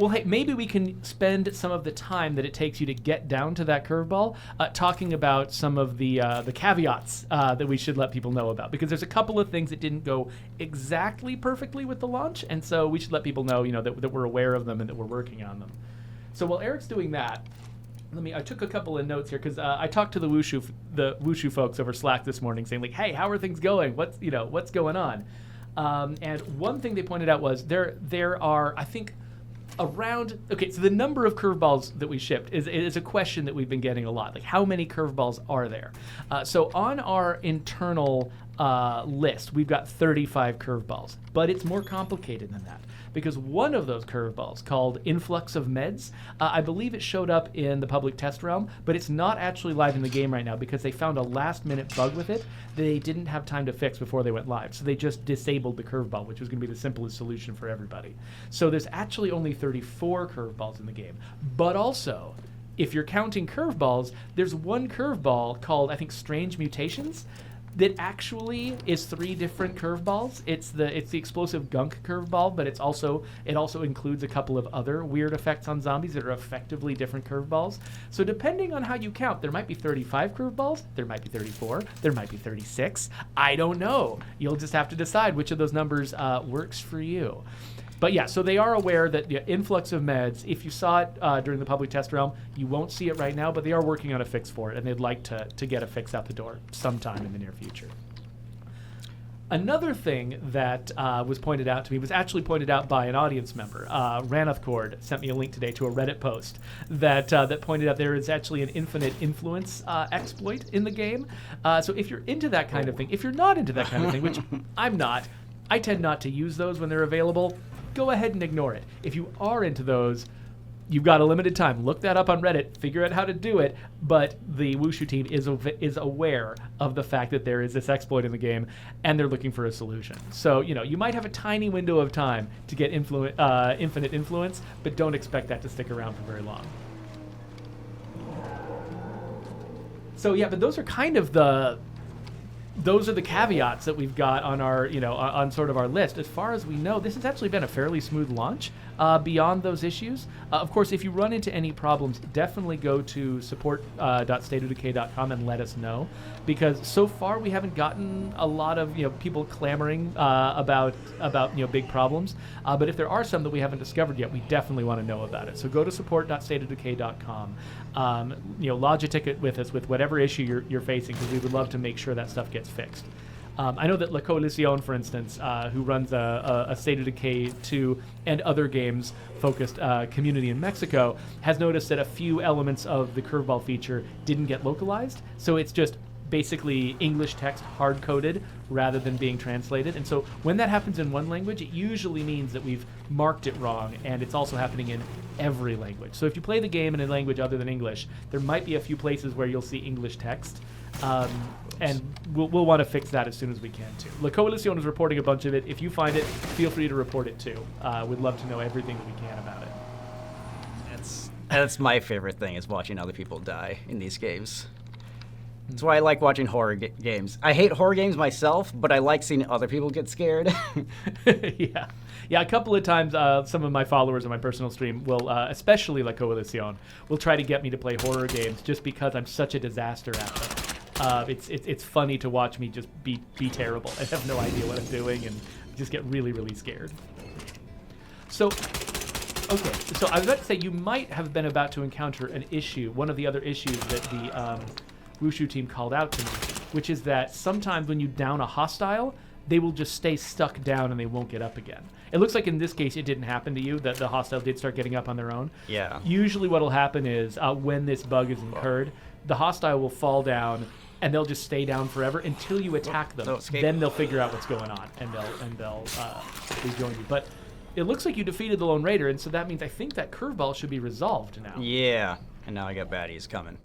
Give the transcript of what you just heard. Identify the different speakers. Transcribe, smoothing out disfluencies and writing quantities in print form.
Speaker 1: Well, hey, maybe we can spend some of the time that it takes you to get down to that curveball talking about some of the caveats that we should let people know about, because there's a couple of things that didn't go exactly perfectly with the launch, and so we should let people know, that we're aware of them and that we're working on them. So while Eric's doing that, I took a couple of notes here because I talked to the Wushu folks over Slack this morning, saying like, "Hey, how are things going? What's going on?" And one thing they pointed out was there are, I think, so the number of curveballs that we shipped is a question that we've been getting a lot. Like, how many curveballs are there? So on our internal list, we've got 35 curveballs, but it's more complicated than that, because one of those curveballs, called Influx of Meds, I believe it showed up in the public test realm, but it's not actually live in the game right now because they found a last-minute bug with it that they didn't have time to fix before they went live. So they just disabled the curveball, which was going to be the simplest solution for everybody. So there's actually only 34 curveballs in the game. But also, if you're counting curveballs, there's one curveball called, I think, Strange Mutations, that actually is 3 different curveballs. It's the explosive gunk curveball, but it also includes a couple of other weird effects on zombies that are effectively different curveballs. So depending on how you count, there might be 35 curveballs, there might be 34, there might be 36. I don't know. You'll just have to decide which of those numbers works for you. But yeah, so they are aware that the influx of meds, if you saw it during the public test realm, you won't see it right now, but they are working on a fix for it, and they'd like to get a fix out the door sometime in the near future. Another thing that was pointed out to me was actually pointed out by an audience member. Ranethcord sent me a link today to a Reddit post that pointed out there is actually an infinite influence exploit in the game. So if you're into that kind of thing, if you're not into that kind of thing, which I'm not, I tend not to use those when they're available. Go ahead and ignore it. If you are into those, you've got a limited time. Look that up on Reddit, figure out how to do it, but the Wushu team is aware of the fact that there is this exploit in the game, and they're looking for a solution. So, you might have a tiny window of time to get infinite influence, but don't expect that to stick around for very long. So yeah, but those are kind of the caveats that we've got on our, on sort of our list. As far as we know, this has actually been a fairly smooth launch beyond those issues. Of course, if you run into any problems, definitely go to support.stateofdecay.com and let us know, because so far we haven't gotten a lot of people clamoring about big problems. But if there are some that we haven't discovered yet, we definitely want to know about it. So go to support.stateofdecay.com. Lodge a ticket with us with whatever issue you're facing, because we would love to make sure that stuff gets fixed. I know that La Coalición, for instance, who runs a State of Decay 2 and other games-focused community in Mexico, has noticed that a few elements of the curveball feature didn't get localized, so it's just basically English text hard-coded rather than being translated. And so when that happens in one language, it usually means that we've marked it wrong, and it's also happening in every language. So if you play the game in a language other than English, there might be a few places where you'll see English text. And we'll want to fix that as soon as we can, too. La Coalición is reporting a bunch of it. If you find it, feel free to report it, too. We'd love to know everything that we can about it.
Speaker 2: That's my favorite thing, is watching other people die in these games. That's why I like watching horror games. I hate horror games myself, but I like seeing other people get scared.
Speaker 1: Yeah, a couple of times some of my followers on my personal stream will, especially La Coalición, will try to get me to play horror games just because I'm such a disaster at them. It's funny to watch me just be terrible and have no idea what I'm doing and just get really, really scared. So I was about to say, you might have been about to encounter an issue, one of the other issues that the Wushu team called out to me, which is that sometimes when you down a hostile, they will just stay stuck down and they won't get up again. It looks like in this case it didn't happen to you, that the hostile did start getting up on their own.
Speaker 2: Yeah.
Speaker 1: Usually what will happen is when this bug is incurred, the hostile will fall down and they'll just stay down forever until you attack them. Then they'll figure out what's going on and they'll rejoin you. But it looks like you defeated the Lone Raider, and so that means I think that curveball should be resolved now.
Speaker 2: Yeah, and now I got baddies coming.